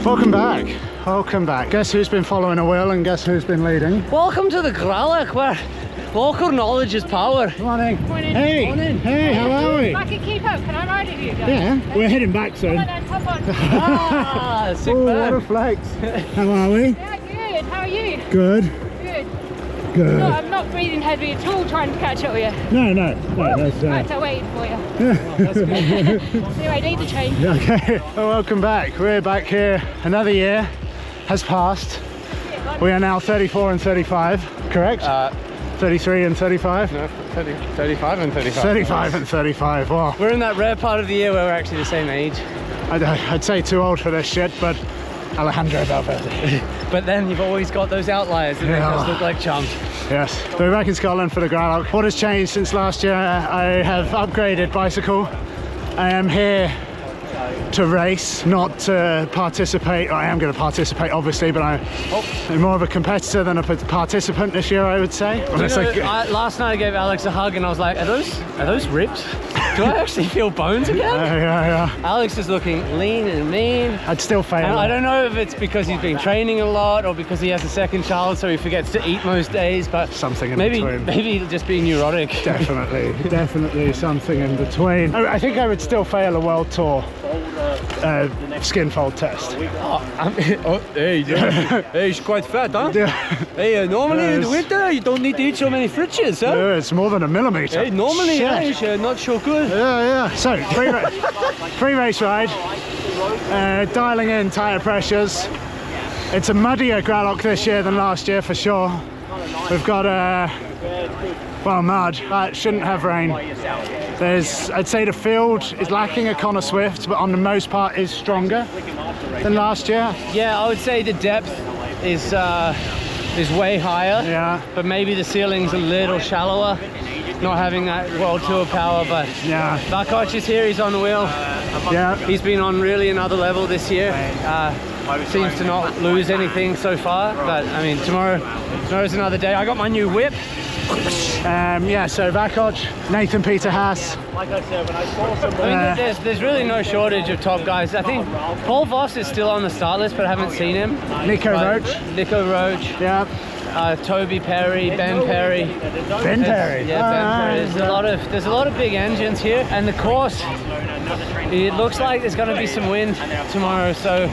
Welcome back. Welcome back. Guess who's been following a wheel and guess who's been leading? Welcome to the Gralloch, where local knowledge is power. Morning. Morning. Hey. Morning. Hey, how are we? I can keep up. Can I ride with you guys? Yeah, we're heading back soon. Come on then, top on. Ah, sick Oh, man. what a flex. How are we? Yeah, good. How are you? Good. Good. Good. No, I'm not breathing heavy at all trying to catch up with you. No, that's Right, I waited for you. Anyway, need to change. Okay, well, welcome back. We're back here. Another year has passed. We are now 34 and 35, correct? 33 and 35? No, 35 and 35. 35 and 35, wow. We're in that rare part of the year where we're actually the same age. I'd say too old for this shit, but Alejandro about 50. But then you've always got those outliers that make us look like chumps. Yes, we're back in Scotland for the Gralloch. What has changed since last year? I have upgraded bicycle. I am here to race, not to participate. I am going to participate, obviously, but I'm more of a competitor than a participant this year, I would say. Last night I gave Alex a hug and I was like, are those ribs? Do I actually feel bones again? Yeah. Alex is looking lean and mean. I'd still fail. And I don't know if it's because he's been training a lot or because he has a second child so he forgets to eat most days, but something in maybe, between. Maybe he'll just be neurotic. Definitely something in between. I think I would still fail a world tour skin fold test. Hey, he's quite fat, huh? Yeah. Hey, normally in the winter you don't need to eat so many fridges, huh? Yeah, it's more than a millimeter. Hey, normally Shit. it's not so good. Yeah. So, pre-race ride, dialing in tyre pressures. It's a muddier Gralloch this year than last year for sure. We've got mud, but shouldn't have rain. I'd say the field is lacking a Connor Swift, but on the most part is stronger than last year. Yeah, I would say the depth is way higher. Yeah. But maybe the ceiling's a little shallower. Not having that World Tour power, but yeah. Gralloch is here, he's on the wheel. Yeah. He's been on really another level this year. Seems to not lose anything so far, but I mean, tomorrow's another day. I got my new whip. So Gralloch, Nathan Peter Haas. Like I said, when I saw somebody... there's really no shortage of top guys. I think Paul Voss is still on the start list, but I haven't seen him. Nico Roach. Yeah. Toby Perry, Ben Perry. Ben Perry. Yeah, Ben Perry. There's a lot of big engines here, and the course, it looks like there's going to be some wind tomorrow, so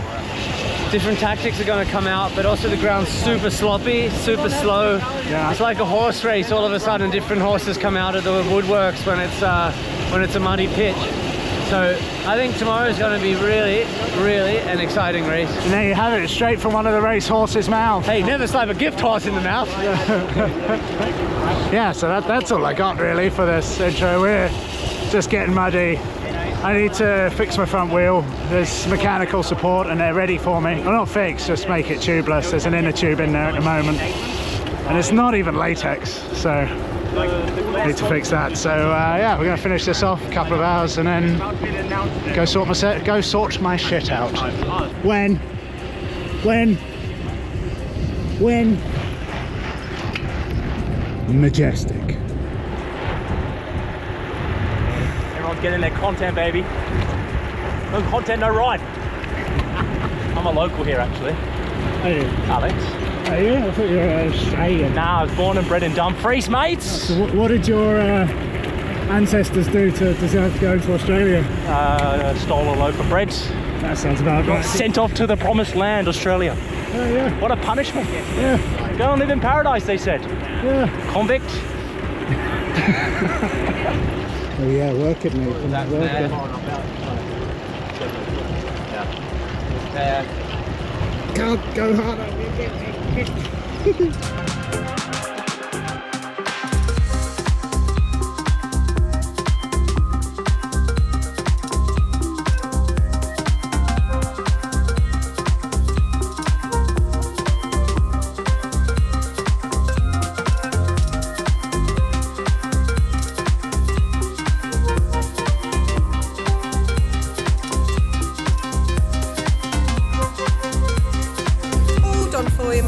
different tactics are going to come out, but also the ground's super sloppy, super slow. Yeah. It's like a horse race. All of a sudden, different horses come out of the woodworks when it's a muddy pitch. So I think tomorrow's going to be really, really an exciting race. And there you have it, straight from one of the race horses' mouth. Hey, never slap a gift horse in the mouth. Yeah, so that's all I got really for this intro. We're just getting muddy. I need to fix my front wheel. There's mechanical support and they're ready for me. Well, not fix, just make it tubeless. There's an inner tube in there at the moment. And it's not even latex, so I need to fix that. So yeah, we're gonna finish this off a couple of hours and then go sort my shit out. When? Majestic. Everyone's getting their content, baby. No content, no ride. I'm a local here, actually. Are you? Alex. Are you? I thought you were Australian. Nah, I was born and bred in Dumfries, mates. So what did your ancestors do to deserve to go to Australia? Stole a loaf of bread. That sounds about right. Sent off to the promised land, Australia. Oh yeah. What a punishment. Yeah. Go and live in paradise, they said. Yeah. Convict. Oh yeah, work it, Nathan. Work it. Go harder.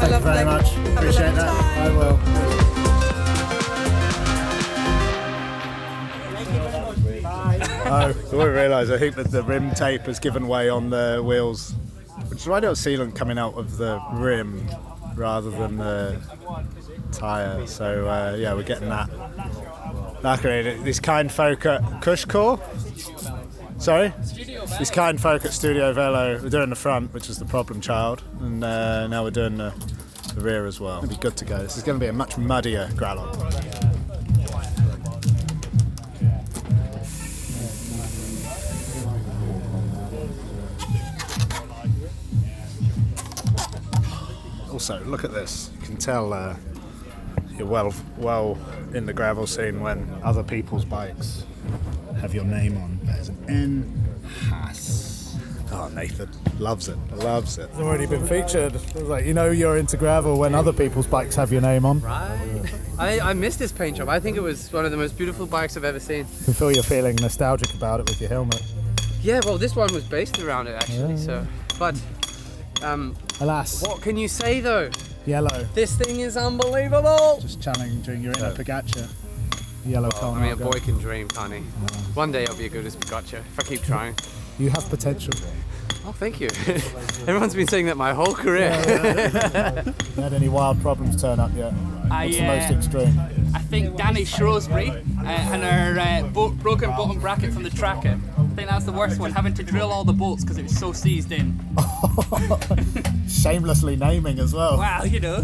Thank you very much. Appreciate that. I will. Oh, so what I realised, I think that the rim tape has given way on the wheels, which is why I got sealant coming out of the rim rather than the tyre. So yeah, we're getting that. Luckily, this kind folk at Cush Core. Sorry? This kind folk at Studio Velo. We're doing the front, which is the problem child, and now we're doing the rear as well. It'll be good to go. This is going to be a much muddier Gralloch. Also, look at this. You can tell you're well in the gravel scene when other people's bikes have your name on. There's an N Haas. Oh, Nathan loves it. Loves it. It's already been featured. It's like, you know, you're into gravel when other people's bikes have your name on. Right. I missed this paint job. I think it was one of the most beautiful bikes I've ever seen. I can feel you're feeling nostalgic about it with your helmet. Yeah, well, this one was based around it actually. So, but alas, what can you say though? Yellow. This thing is unbelievable. Just challenging your inner Pogacar. Yellow I mean, a boy can dream, can't he? One day I'll be as good as Pogacar if I keep trying. You have potential. Oh, thank you. Everyone's been saying that my whole career. You had any wild problems turn up yet? What's the most extreme? I think Danny Shrewsbury and her broken bottom bracket from the tracker. I think that's the worst one, having to drill all the bolts because it was so seized in. Shamelessly naming as well. Well, you know.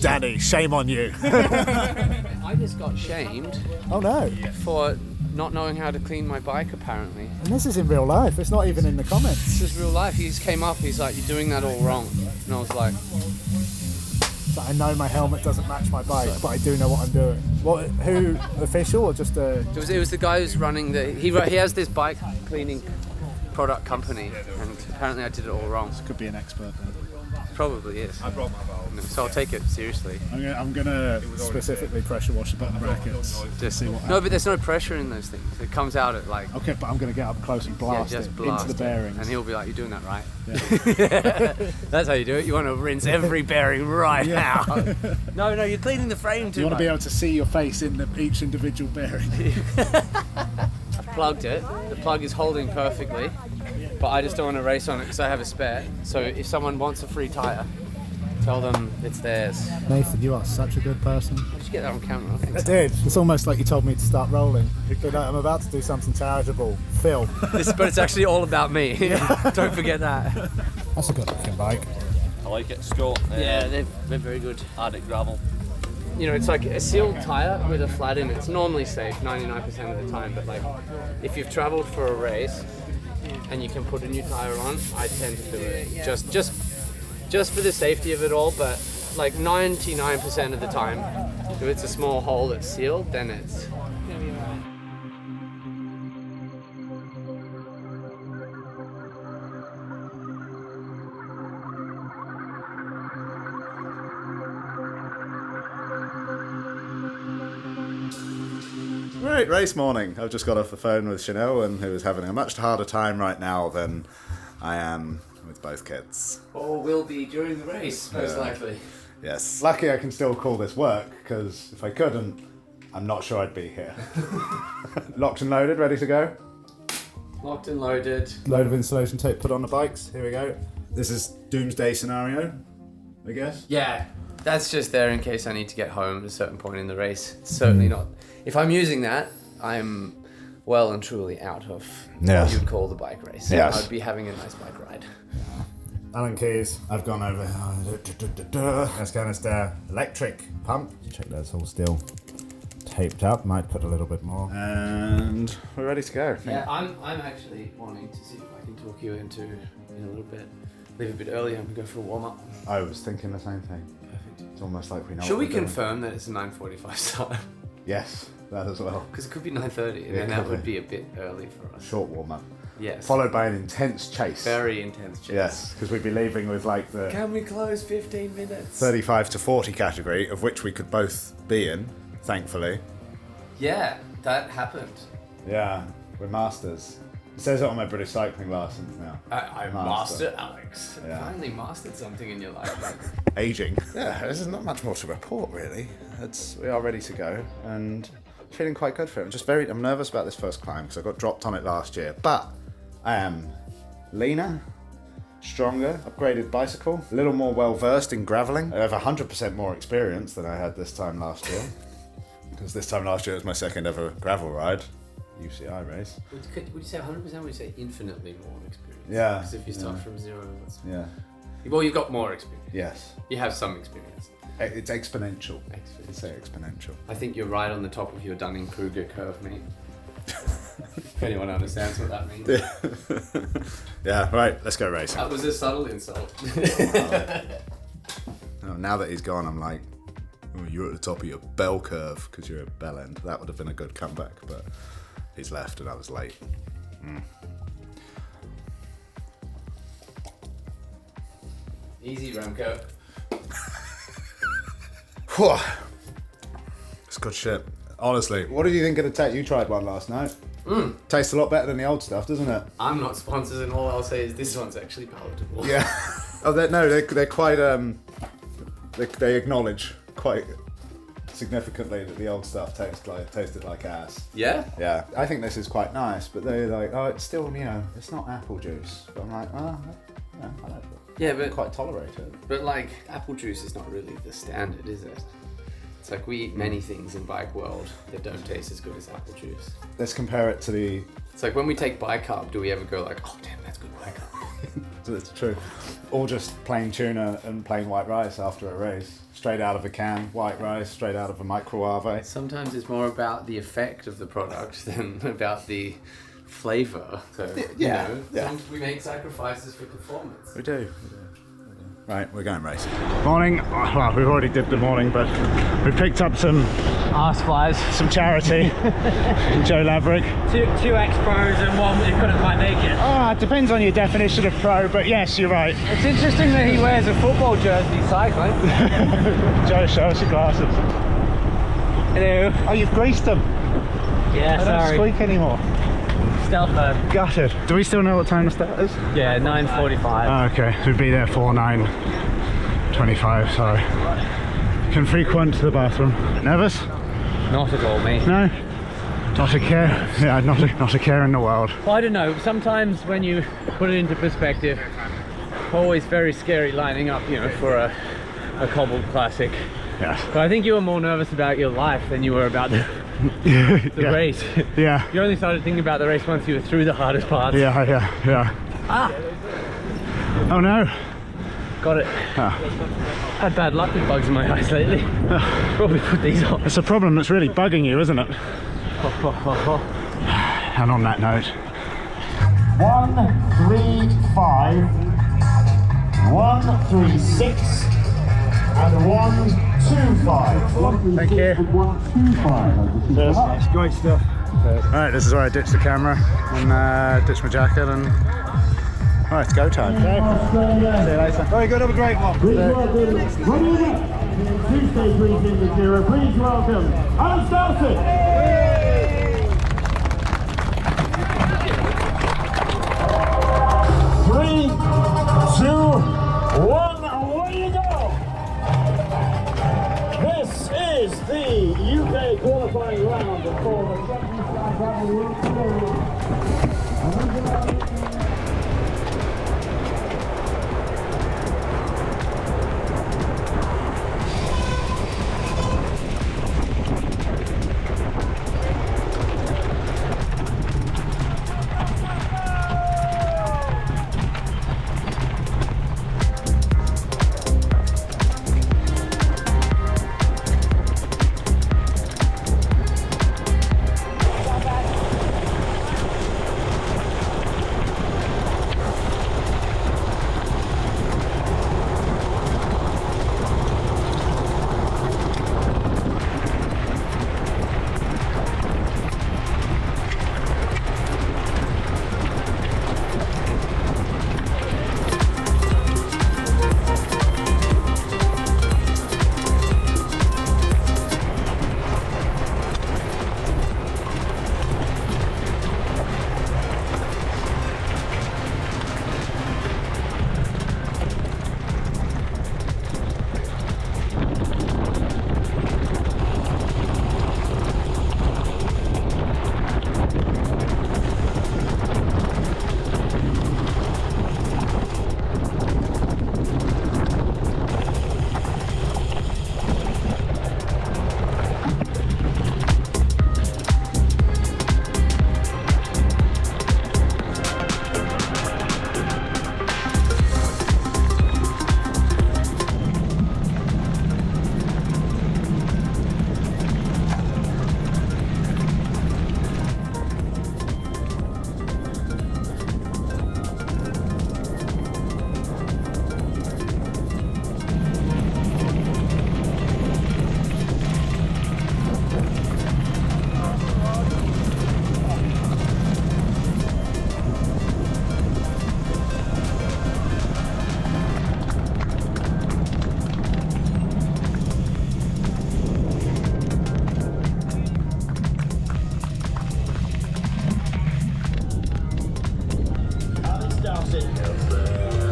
Danny, shame on you. I just got shamed Oh no. for not knowing how to clean my bike apparently. And this is in real life, it's not even in the comments. This is real life. He just came up, he's like, you're doing that all wrong. And I was like, So I know my helmet doesn't match my bike, but I do know what I'm doing. What? Who? Official or just a? it was the guy who's running he has this bike cleaning product company, and apparently I did it all wrong. Could be an expert then. Probably is. I brought my valve. So I'll take it seriously. I'm gonna specifically pressure wash the bottom brackets to see what happens. No, but there's no pressure in those things. It comes out at like. Okay, but I'm gonna get up close and blast just it blast into the bearings. And he'll be like, "You're doing that right." Yeah. That's how you do it. You want to rinse every bearing right out. No, you're cleaning the frame too. You want to be able to see your face in each individual bearing. I've plugged it. The plug is holding perfectly, but I just don't want to race on it because I have a spare. So if someone wants a free tire, tell them it's theirs. Nathan, you are such a good person. Did you get that on camera? I did. It's almost like you told me to start rolling. But I'm about to do something charitable. Phil. But it's actually all about me. Don't forget that. That's a good looking bike. I like it. Scott. Yeah, they're very good. Arctic Gravel. You know, it's like a sealed tire with a flat in it. It's normally safe 99% of the time, but like if you've traveled for a race and you can put a new tire on, I tend to do it just for the safety of it all. But like 99% of the time, if it's a small hole that's sealed, then it's gonna be alright. Right, race morning. I've just got off the phone with Chanel, and who is having a much harder time right now than I am with both kids. Or will be during the race, most likely. Yes. Lucky I can still call this work, because if I couldn't, I'm not sure I'd be here. Locked and loaded, ready to go? Locked and loaded. Load of insulation tape put on the bikes. Here we go. This is doomsday scenario, I guess. Yeah, that's just there in case I need to get home at a certain point in the race. It's certainly not. If I'm using that, I'm well and truly out of what you'd call the bike race. Yes. I'd be having a nice bike ride. Allen keys. I've gone over. That's canister. Electric pump. Check that's all still taped up. Might put a little bit more. And we're ready to go. Yeah, I'm actually wanting to see if I can talk you into in a little bit. Leave a bit earlier and go for a warm up. I was thinking the same thing. Perfect. It's almost like we know. Should we what we're doing. confirm that it's a 9:45 start? Yes, that as well. Because it could be 9:30, and then that would be a bit early for us. Short warm up. Yes. Followed by an intense chase. Very intense chase. Yes, because we'd be leaving with like the Can we close 15 minutes? 35 to 40 category, of which we could both be in, thankfully. Yeah, that happened. Yeah, we're masters. It says it on my British cycling license now. I mastered, Alex. Yeah. Finally mastered something in your life. Aging. Yeah, there's not much more to report really. We are ready to go and feeling quite good for it. I'm nervous about this first climb because I got dropped on it last year, but I am leaner, stronger, upgraded bicycle, a little more well versed in gravelling. I have 100% more experience than I had this time last year. Because this time last year was my second ever gravel ride. UCI race. Would you say 100%? Would you say infinitely more experience? Yeah. Because if you start from zero, Yeah. Well, you've got more experience. Yes. You have some experience. It's exponential. I'd say exponential. I think you're right on the top of your Dunning-Kruger curve, mate. If anyone understands what that means. Yeah, right, let's go racing. That was a subtle insult. Oh, now that he's gone, I'm like, oh, you're at the top of your bell curve because you're at bell end. That would have been a good comeback, but he's left and I was late. Easy, Remco. Whew. It's good shit. Honestly, what did you think of the tech? You tried one last night. Tastes a lot better than the old stuff, doesn't it? I'm not sponsored, and all I'll say is this one's actually palatable. Yeah. Oh, they're quite. They acknowledge quite significantly that the old stuff tasted like ass. Yeah? Yeah. I think this is quite nice, but they're like, oh, it's still, it's not apple juice. But I'm like, oh, yeah, I like it. Yeah, but Quite tolerate it. But like, apple juice is not really the standard, is it? It's like we eat many things in bike world that don't taste as good as apple juice. Let's compare it to the. It's like when we take bicarb, do we ever go like, oh damn, that's good bicarb? It's true. Or just plain tuna and plain white rice after a race. Straight out of a can, white rice, straight out of a microwave. Sometimes it's more about the effect of the product than about the flavour. So, Yeah. sometimes we make sacrifices for performance. We do. Right, we're going racing. Morning. Well, we've already did the morning, but we picked up some Arse flies. some charity. Joe Laverick. Two ex-pros and one who couldn't quite make it. It depends on your definition of pro, but yes, you're right. It's interesting that he wears a football jersey cycling. Joe, show us your glasses. Hello. Oh, you've greased them. Yeah, They don't squeak anymore. Stealth mode. Gutted. Do we still know what time the start is? Yeah, 9:45. Oh, okay, we'll be there for 9:25, so can frequent the bathroom. Nervous? Not at all, mate. No? Not a care? Yeah, not a care in the world. Well, I don't know. Sometimes when you put it into perspective, always very scary lining up, for a cobbled classic. Yes. But I think you were more nervous about your life than you were about the Yeah. race. Yeah. You only started thinking about the race once you were through the hardest parts. Yeah. Ah! Oh no. Got it. Had bad luck with bugs in my eyes lately. Probably put these on. It's a problem that's really bugging you, isn't it? And on that note. 135, 136, and 125. Thank you. 125. That's great stuff. Alright, this is where I ditch the camera and ditch my jacket and alright, it's go time. See you later. Very good, have a great one. Please welcome, running up, Tuesday briefing the Zero. Please welcome, Alan Stelson. 3, 2, 1, away you go! This is the UK qualifying round for the second Star Gravel World Tour.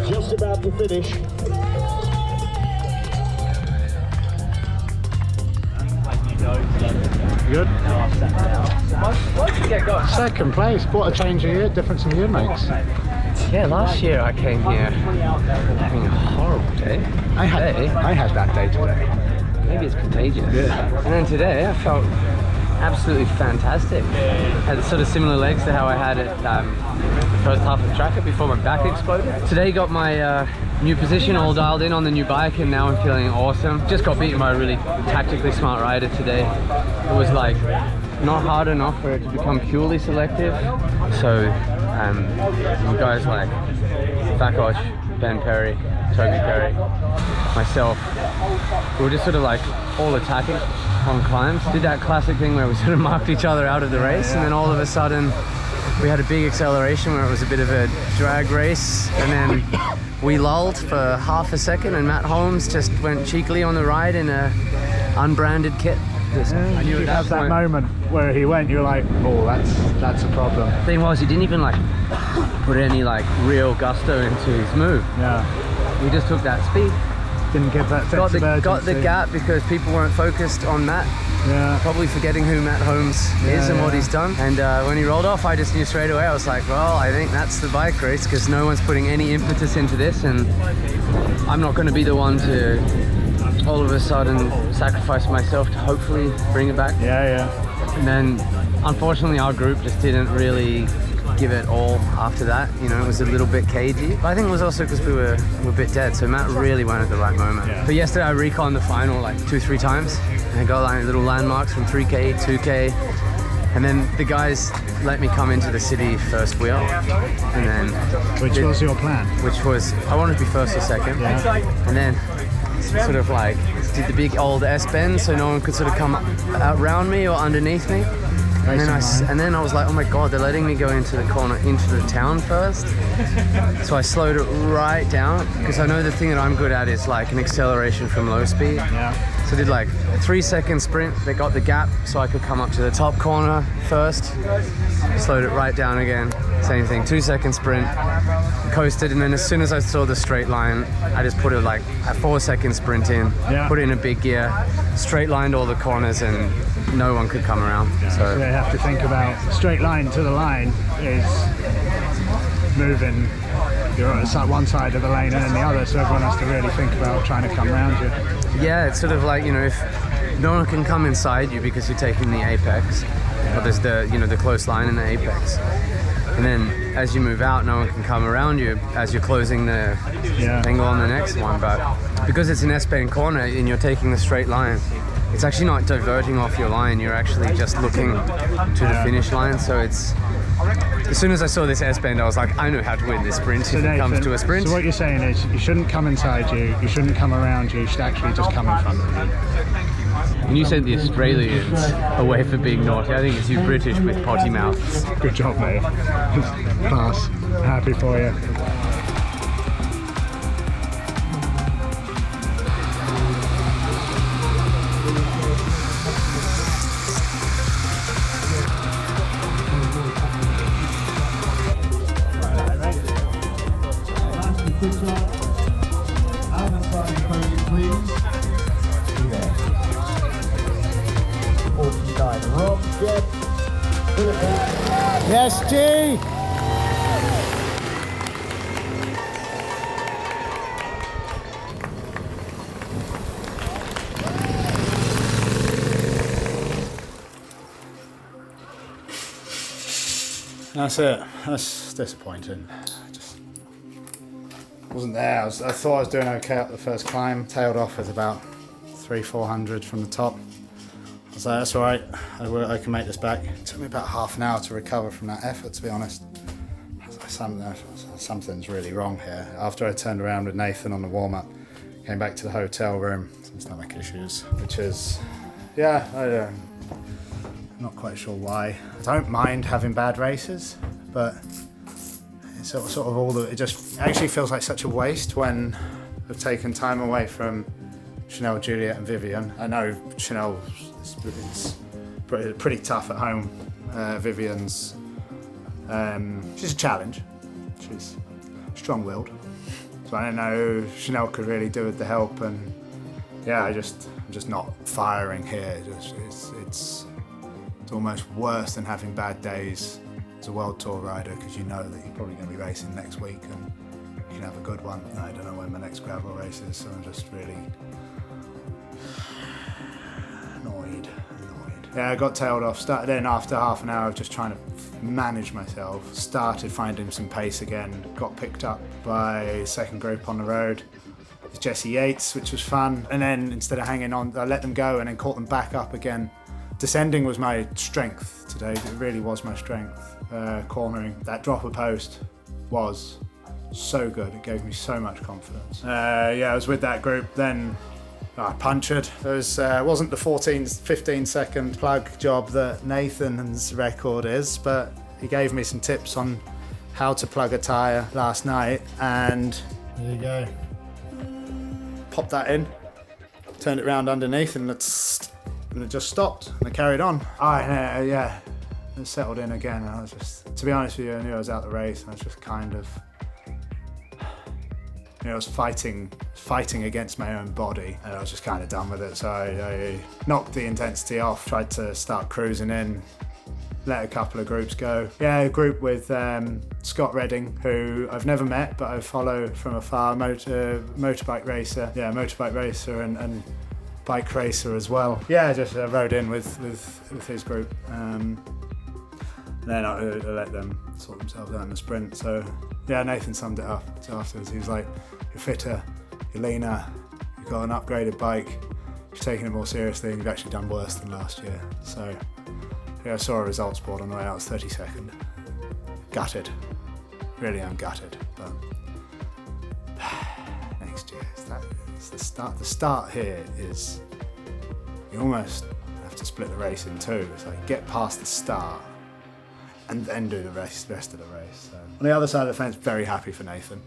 Just about to finish. Good. Yeah, go. Second place. What a change of year, difference in year makes. Yeah, last year I came here having a horrible day. I had that day today. Maybe it's contagious. Yeah. And then today I felt absolutely fantastic. Had sort of similar legs to how I had it the first half of the tracker before my back exploded. Today got my new position all dialed in on the new bike, and now I'm feeling awesome. Just got beaten by a really tactically smart rider today. It was like not hard enough for it to become purely selective. So you guys like Bakosh, Ben Perry, Toby Perry, myself, we were just sort of like all attacking on climbs. Did that classic thing where we sort of marked each other out of the race, and then all of a sudden we had a big acceleration where it was a bit of a drag race, and then we lulled for half a second, and Matt Holmes just went cheekily on the ride in a unbranded kit. I knew it have that moment where he went, you were like, oh, that's a problem. Thing was, he didn't even like put any like real gusto into his move. Yeah. We just took that speed. Didn't get that sense of urgency. Got the gap because people weren't focused on Matt. Yeah. Probably forgetting who Matt Holmes is and what he's done. And when he rolled off, I just knew straight away. I was like, well, I think that's the bike race, because no one's putting any impetus into this, and I'm not going to be the one to all of a sudden sacrifice myself to hopefully bring it back. Yeah. And then unfortunately our group just didn't really give it all after that. You know, it was a little bit cagey. But I think it was also because we were a bit dead, so Matt really went at the right moment. Yeah. But yesterday I reconned the final like 2-3 times, and I got like little landmarks from 3K, 2K, and then the guys let me come into the city first wheel, and then Which was your plan? which was I wanted to be first or second, and then sort of like did the big old S bend so no one could sort of come around me or underneath me. And then I was like, oh my god, they're letting me go into the corner, into the town first. So I slowed it right down, because I know the thing that I'm good at is like an acceleration from low speed. Yeah. So I did like a 3-second sprint that got the gap so I could come up to the top corner first. Slowed it right down again. Same thing, 2-second sprint, coasted, and then as soon as I saw the straight line, I just put it like a 4-second sprint in, put it in a big gear, straight lined all the corners, and no one could come around. So they have to think about straight line to the line is moving. You're on one side of the lane and then the other, so everyone has to really think about trying to come around you. Yeah, it's sort of like, you know, if no one can come inside you because you're taking the apex, or there's the, you know, the close line in the apex. And then as you move out, no one can come around you as you're closing the angle on the next one. But because it's an S-bend corner and you're taking the straight line, it's actually not diverting off your line, you're actually just looking to the finish line. So it's, as soon as I saw this S-bend, I was like, I know how to win this sprint if it comes to a sprint. So what you're saying is, you shouldn't come inside you shouldn't come around you should actually just come in front of you. And you sent the Australians away for being naughty. I think it's you British with potty mouths. Good job, mate. Class. Happy for you. Yes, G! That's it. That's disappointing. I just wasn't there. I thought I was doing okay up the first climb. Tailed off with about 300-400 from the top. I was like, that's all right. I can make this back. It took me about half an hour to recover from that effort, to be honest. I was like, something's really wrong here. After I turned around with Nathan on the warm-up, came back to the hotel room, some stomach issues, which is, I'm not quite sure why. I don't mind having bad races, but it's sort of it just actually feels like such a waste when I've taken time away from Chanel, Juliet and Vivian. I know Chanel is pretty tough at home. Vivian's, she's a challenge. strong-willed. So I don't know if Chanel could really do with the help, and yeah, I'm just not firing here. It's almost worse than having bad days as a World Tour rider, because you know that you're probably going to be racing next week and you can have a good one. I don't know when my next gravel race is, so I'm just really annoyed. Yeah, I got tailed off. Started in after half an hour of just trying to manage myself. Started finding some pace again. Got picked up by a second group on the road. It's Jesse Yates, which was fun. And then instead of hanging on, I let them go and then caught them back up again. Descending was my strength today. It really was my strength. Cornering, that dropper post was so good. It gave me so much confidence. Yeah, I was with that group. Then I punctured. It wasn't the 15 second plug job that Nathan's record is, but he gave me some tips on how to plug a tyre last night, and there you go. Popped that in, turned it round underneath, and it just stopped, and I carried on. Yeah, it settled in again. I was just, to be honest with you, I knew I was out the race, and I was just kind of, I was fighting against my own body, and I was just kind of done with it. So I knocked the intensity off, tried to start cruising in, let a couple of groups go. Yeah, a group with Scott Redding, who I've never met, but I follow from afar, motorbike racer. Yeah, motorbike racer and bike racer as well. Yeah, just rode in with his group. Then I let them sort themselves out in the sprint. So yeah, Nathan summed it up. So afterwards, he was like, "You're fitter, you're leaner, you've got an upgraded bike, you've taken it more seriously, and you've actually done worse than last year." So yeah, I saw a results board on the way out. It was 32nd. Gutted. Really am gutted. But next year, it's the start. The start here is you almost have to split the race in two. It's like get past the start and then do the rest of the race. So, on the other side of the fence, very happy for Nathan.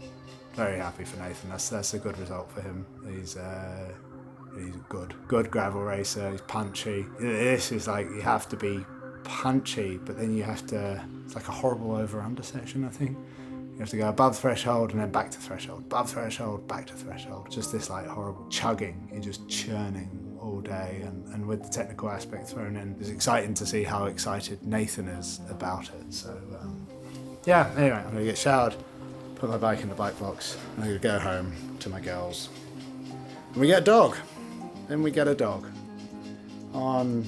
Very happy for Nathan. That's a good result for him. He's a good gravel racer. He's punchy. This is like, you have to be punchy, but then you have to, it's like a horrible over-under section, I think. You have to go above threshold and then back to threshold, above threshold, back to threshold. Just this like horrible chugging. You're just churning all day, and with the technical aspect thrown in, it's exciting to see how excited Nathan is about it. So yeah, anyway, I'm gonna get showered, put my bike in the bike box, and I'm gonna go home to my girls. And we get a dog. Then we get a dog on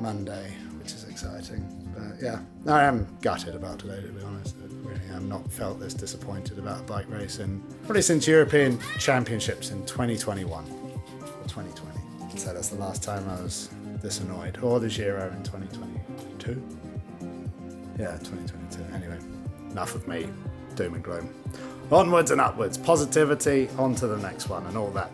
Monday, which is exciting. But yeah, I am gutted about today, to be honest. I really am not felt this disappointed about a bike racing probably since European Championships in 2021 or 2020. So that's the last time I was this annoyed. Or the Giro in 2022. Yeah, 2022. Anyway, enough of me doom and gloom. Onwards and upwards, positivity, on to the next one, and all that